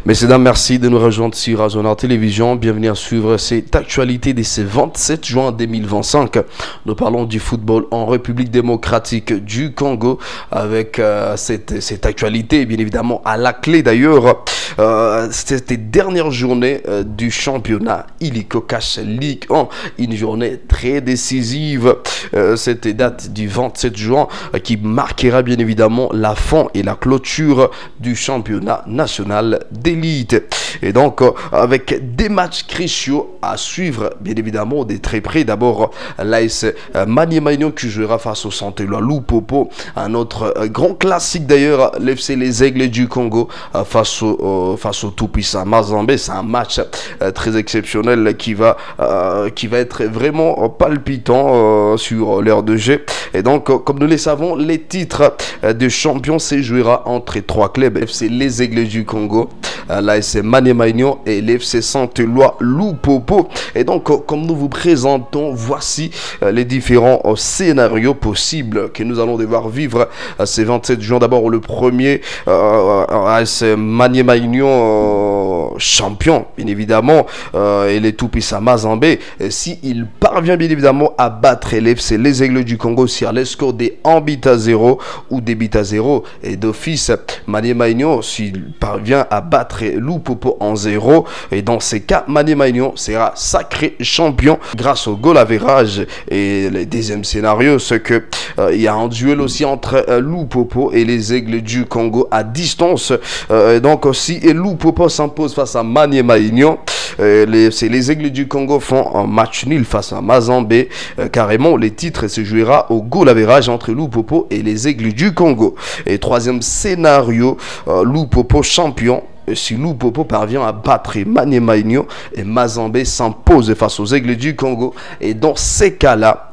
Messieurs, dames, merci de nous rejoindre sur Azona Télévision. Bienvenue à suivre cette actualité de ce 27 juin 2025. Nous parlons du football en République démocratique du Congo avec cette actualité, bien évidemment, à la clé d'ailleurs. Cette dernière journée du championnat illico cash Ligue 1, une journée très décisive. Cette date du 27 juin qui marquera bien évidemment la fin et la clôture du championnat national d'élite. Et donc avec des matchs cruciaux à suivre bien évidemment de très près. D'abord l'AS Maniema qui jouera face au Saint-Éloi Lupopo, un autre grand classique d'ailleurs, l'FC Les Aigles du Congo face au tout-puissant Mazembe. C'est un match très exceptionnel qui va être vraiment palpitant sur l'heure de jeu. Et donc comme nous le savons, les titres de champion se jouera entre trois clubs: FC Les Aigles du Congo, l'AS Maniema et l'FC Saint-Éloi Lupopo. Et donc comme nous vous présentons, voici les différents scénarios possibles que nous allons devoir vivre ces 27 juin. D'abord le premier, AS Maniema champion bien évidemment, et les tout-puissants Mazembe, si il parvient bien évidemment à battre l'FC Les Aigles du Congo sur les scores des 1-0 ou des 0, et d'office Maniema s'il parvient à battre Lupopo en 0, et dans ces cas Maniema sera sacré champion grâce au goal average. Et le deuxième scénario, c'est que il y a un duel aussi entre Lupopo et les Aigles du Congo à distance. Donc si Lupopo s'impose face à Maniema, les Aigles du Congo font un match nul face à Mazembe, carrément les titres se jouera au goal average entre Lupopo et les Aigles du Congo. Et troisième scénario, Lupopo champion. Si Lupopo parvient à battre Maniema et Mazembe s'impose face aux Aigles du Congo, et dans ces cas-là,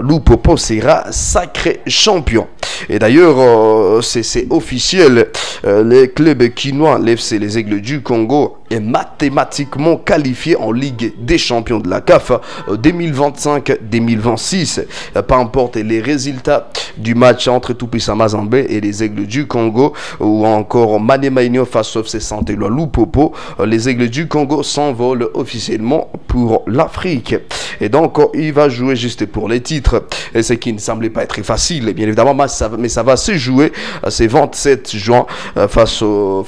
Lupopo sera sacré champion. Et d'ailleurs, c'est officiel, les clubs quinois, l'FC Les Aigles du Congo, est mathématiquement qualifié en Ligue des champions de la CAF 2025-2026. Peu importe les résultats du match entre tout-puissant Mazembe et les Aigles du Congo, ou encore Maniema face au FC Saint-Éloi Lupopo, les Aigles du Congo s'envolent officiellement pour l'Afrique. Et donc il va jouer juste pour les titres, et ce qui ne semblait pas être facile bien évidemment, mais ça va se jouer ces 27 juin face au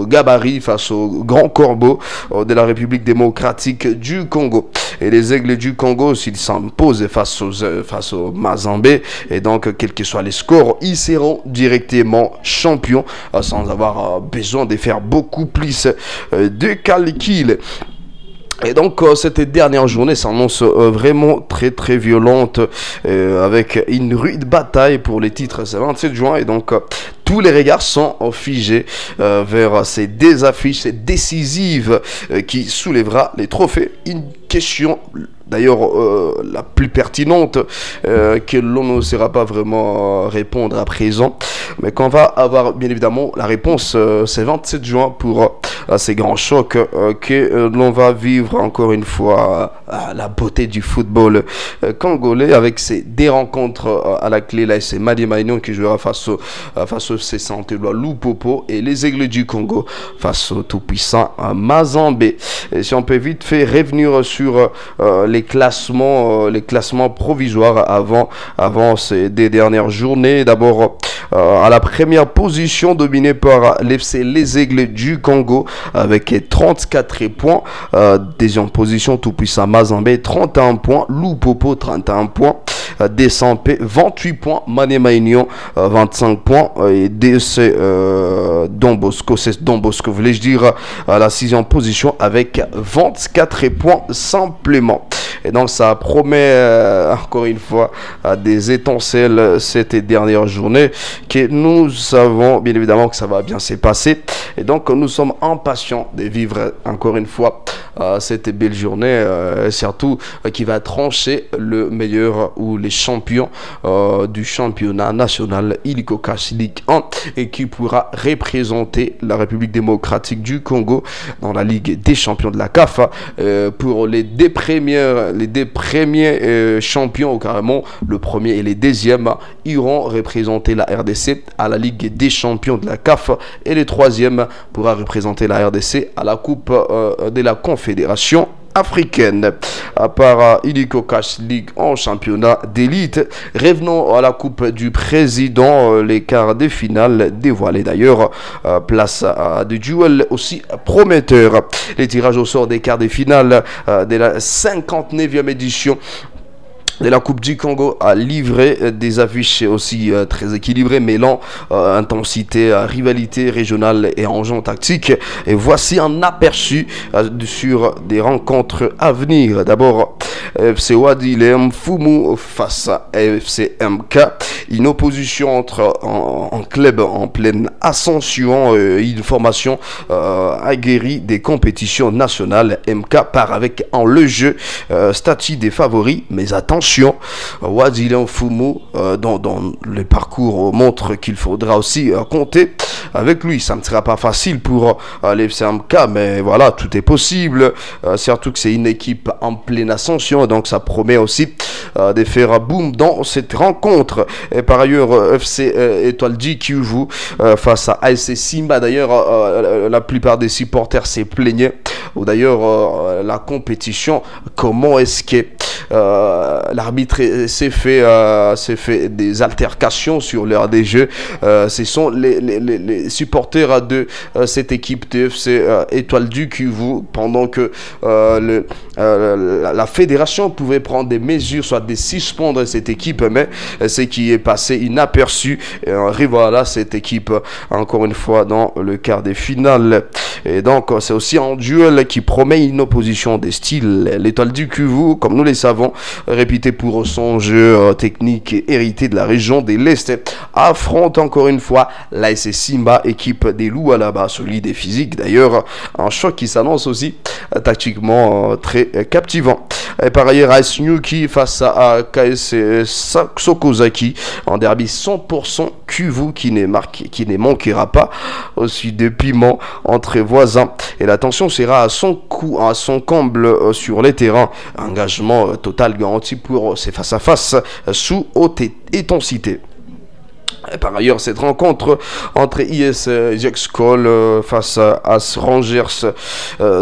gabarit, face au grand corbeau de la République démocratique du Congo. Et les Aigles du Congo, s'ils s'imposent face au Mazembe, et donc quels que soient les scores, ils seront directement champions sans avoir besoin de faire beaucoup plus de calculs. Et donc cette dernière journée s'annonce vraiment très violente, avec une rude bataille pour les titres ce 27 juin. Et donc tous les regards sont figés vers ces deux affiches décisives qui soulèvera les trophées. Une question d'ailleurs la plus pertinente que l'on ne saura pas vraiment répondre à présent, mais qu'on va avoir bien évidemment la réponse ce 27 juin pour ces grands chocs que l'on va vivre encore une fois à la beauté du football congolais, avec ces deux rencontres à la clé. Là c'est Maniema qui jouera face au FC Saint-Éloi Lupopo, et les Aigles du Congo face au tout-puissant Mazembe. Et si on peut vite fait revenir sur les classements provisoires avant ces deux dernières journées. D'abord à la première position, dominée par l'FC Les Aigles du Congo avec 34 points. Deuxième position, tout-puissant Mazembe 31 points, Lupopo 31 points, DSMP 28 points, Maniema 25 points, et DC Don Bosco, c'est Don Bosco voulais-je dire, à la 6e position avec 24 points simplement. Et donc ça promet encore une fois des étincelles cette dernière journée, que nous savons bien évidemment que ça va bien se passer. Et donc nous sommes impatients de vivre encore une fois cette belle journée, surtout qui va trancher le meilleur ou les champions du championnat national illico cash Ligue 1. et qui pourra représenter la République démocratique du Congo dans la Ligue des champions de la CAF. Pour les deux premiers champions, ou carrément le premier et les deuxièmes, iront représenter la RDC à la Ligue des champions de la CAF, et le troisième pourra représenter la RDC à la Coupe de la Confédération africaine. À part Illico Cash League en championnat d'élite, revenons à la Coupe du Président, les quarts de finale dévoilés d'ailleurs, place à des duels aussi prometteurs. Les tirages au sort des quarts de finale de la 59e édition de la Coupe du Congo a livré des affiches aussi très équilibrées, mêlant intensité, rivalité régionale et enjeux tactiques. Et voici un aperçu sur des rencontres à venir. D'abord, FC Wadi Mfumu face à FC MK. Une opposition entre un club en pleine ascension, une formation aguerrie des compétitions nationales. MK part avec en le jeu statut des favoris, mais attention, Wadi Mfumu dans le parcours montre qu'il faudra aussi compter avec lui. Ça ne sera pas facile pour l'FCMK, mais voilà, tout est possible, surtout que c'est une équipe en pleine ascension, donc ça promet aussi de faire boom dans cette rencontre. Et par ailleurs, FC Étoile du Kivu face à ASC Simba. D'ailleurs, la plupart des supporters s'est plaigné, ou d'ailleurs la compétition, comment est-ce que l'arbitre s'est fait des altercations sur l'heure des jeux. Ce sont les supporters de cette équipe de FC Étoile du Kivu, pendant que la fédération pouvait prendre des mesures, soit de suspendre cette équipe, mais ce qui est passé inaperçu. Et voilà cette équipe encore une fois dans le quart des finales. Et donc c'est aussi un duel qui promet une opposition des styles. L'Étoile du Kivu, comme nous le savons, réputé pour son jeu technique et hérité de la région de l'Est, affronte encore une fois l'AS Simba, équipe des loups à la base, solide et physique. D'ailleurs, un choc qui s'annonce aussi tactiquement très captivant. Et par ailleurs, AS Nyuki face à KS Sokozaki, en derby 100% Kivu qui ne manquera pas, aussi de piment entre voisins. Et la tension sera à son comble sur les terrains. Engagement total garanti pour ces face-à-face sous haute intensité. Et par ailleurs, cette rencontre entre IS Jexcol face à As Rangers,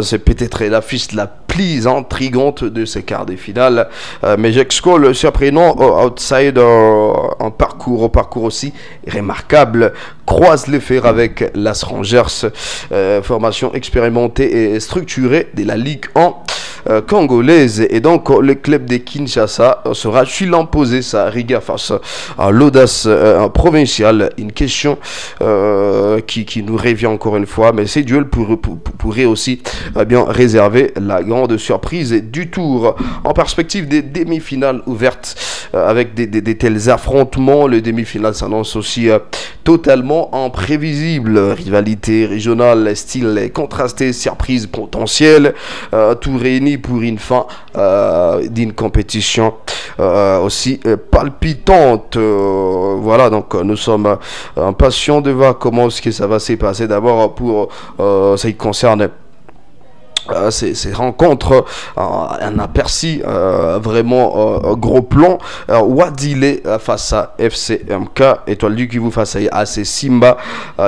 c'est peut-être l'affiche la plus intrigante de ces quarts de finale. Mais Jexcol, surprenant outside, un parcours aussi remarquable, croise les fers avec l'As Rangers, formation expérimentée et structurée de la Ligue 1 congolaise. Et donc le club de Kinshasa sera l'imposer sa rigueur face à l'audace provinciale. Une question qui nous revient encore une fois, mais ces duels pourraient aussi bien réserver la grande surprise du tour. En perspective des demi-finales ouvertes avec des tels affrontements, les demi-finales s'annoncent aussi totalement imprévisible. Rivalité régionale, style contrasté, surprise potentielle, tout réuni pour une fin d'une compétition aussi palpitante. Voilà, donc nous sommes impatients de voir comment ce que ça va se passer. D'abord pour ce qui concerne ces rencontres, un aperçu vraiment gros plan. Wadile face à FCMK, Étoile du Kivu face à AC Simba,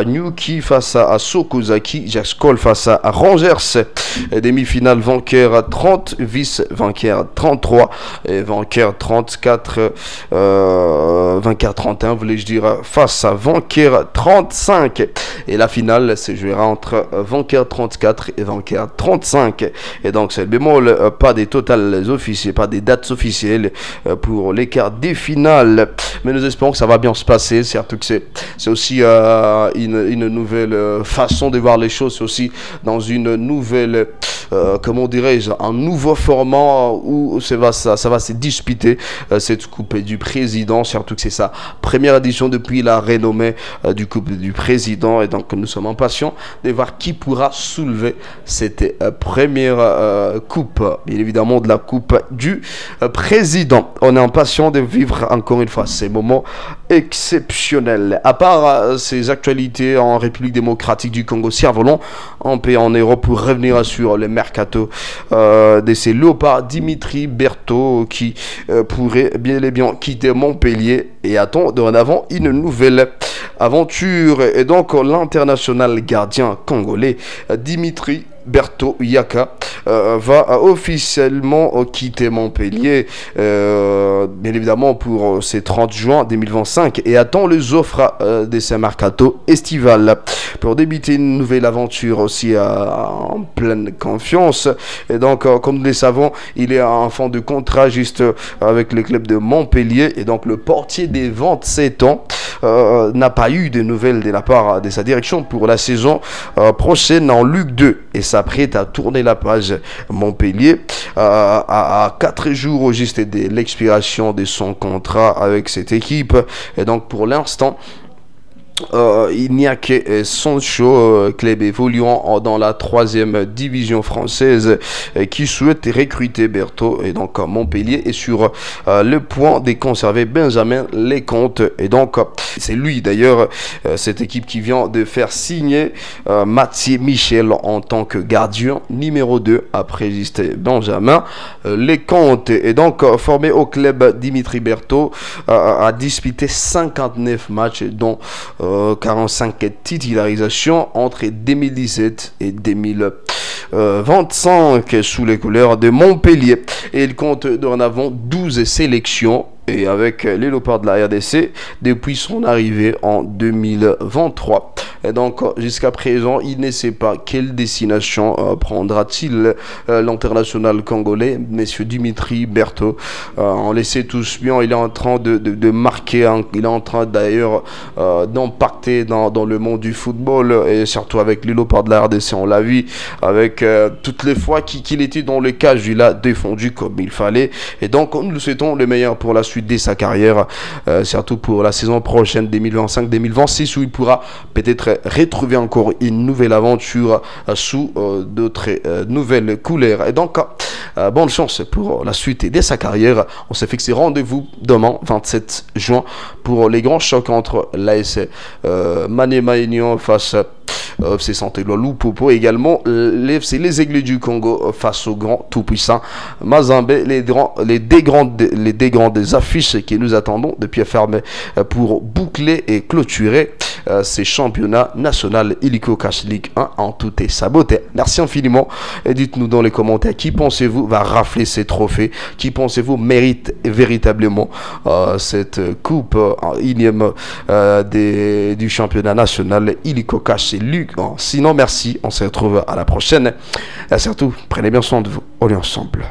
Nyuki face à Sokozaki, Jaxcol face à Rangers. Demi-finale vainqueur 30, vice-vainqueur 33 et vainqueur 34, vainqueur 31 voulais-je dire, face à vainqueur 35. Et la finale se jouera entre vainqueur 34 et vainqueur 35. Et donc c'est le bémol, pas des totales officielles, pas des dates officielles pour l'écart des finales, mais nous espérons que ça va bien se passer. Surtout que c'est aussi une nouvelle façon de voir les choses. C'est aussi dans une nouvelle comment dirais-je, un nouveau format où ça va se disputer cette Coupe du Président, surtout que c'est sa première édition depuis la renommée du Coupe du Président. Et donc nous sommes impatients de voir qui pourra soulever cette première coupe, bien évidemment de la Coupe du Président. On est impatient de vivre encore une fois ces moments exceptionnel. À part ces actualités en République démocratique du Congo, survolons en paix en Europe pour revenir sur le mercato de ces léopards. Dimitri Berthaud qui pourrait bien et bien quitter Montpellier et attend dorénavant une nouvelle aventure. Et donc l'international gardien congolais Dimitri Berthaud Yaka va officiellement quitter Montpellier, bien évidemment pour ces 30 juin 2025, et attend les offres de ce mercato estival pour débuter une nouvelle aventure aussi en pleine confiance. Et donc comme nous le savons, il est en fin de contrat juste avec le club de Montpellier, et donc le portier des 27 ans n'a pas eu de nouvelles de la part de sa direction pour la saison prochaine en Ligue 2 et s'apprête à tourner la page. Montpellier à 4 jours au juste de l'expiration de son contrat avec cette équipe, et donc pour l'instant il n'y a que Sancho, club évoluant dans la 3e division française, qui souhaite recruter Berthaud, et donc Montpellier est sur le point de conserver Benjamin Lecomte, et donc c'est lui d'ailleurs, cette équipe qui vient de faire signer Mathieu Michel en tant que gardien numéro 2 après juste Benjamin Lecomte. Et donc formé au club, Dimitri Berthaud a disputé 59 matchs dont 45 titularisations entre 2017 et 2025 sous les couleurs de Montpellier, et il compte dorénavant 12 sélections et avec les léopards de la RDC depuis son arrivée en 2023. Et donc jusqu'à présent, il ne sait pas quelle destination prendra-t-il l'international congolais, monsieur Dimitri Berthaud. On le sait tous bien, il est en train de marquer, il est en train d'ailleurs d'impacter dans le monde du football, et surtout avec les léopards de la RDC, on l'a vu avec toutes les fois qu'il était dans le cage, il a défendu comme il fallait, et donc nous lui souhaitons le meilleur pour la suite de sa carrière, surtout pour la saison prochaine 2025-2026, où il pourra peut-être retrouver encore une nouvelle aventure sous d'autres nouvelles couleurs. Et donc bonne chance pour la suite de sa carrière. On s'est fixé rendez-vous demain 27 juin pour les grands chocs entre l'AS Maniema Union face FC Saint-Éloi Lupopo, également les Aigles du Congo face au grand tout-puissant Mazembe, les deux grandes affiches que nous attendons de pied ferme pour boucler et clôturer ces championnats nationaux Illico Cash League 1 en toute et sa beauté. Merci infiniment, et dites-nous dans les commentaires qui pensez-vous va rafler ces trophées, qui pensez-vous mérite véritablement cette coupe énième du championnat national Illico Cash League 1. Sinon merci, on se retrouve à la prochaine, et surtout prenez bien soin de vous, on est ensemble.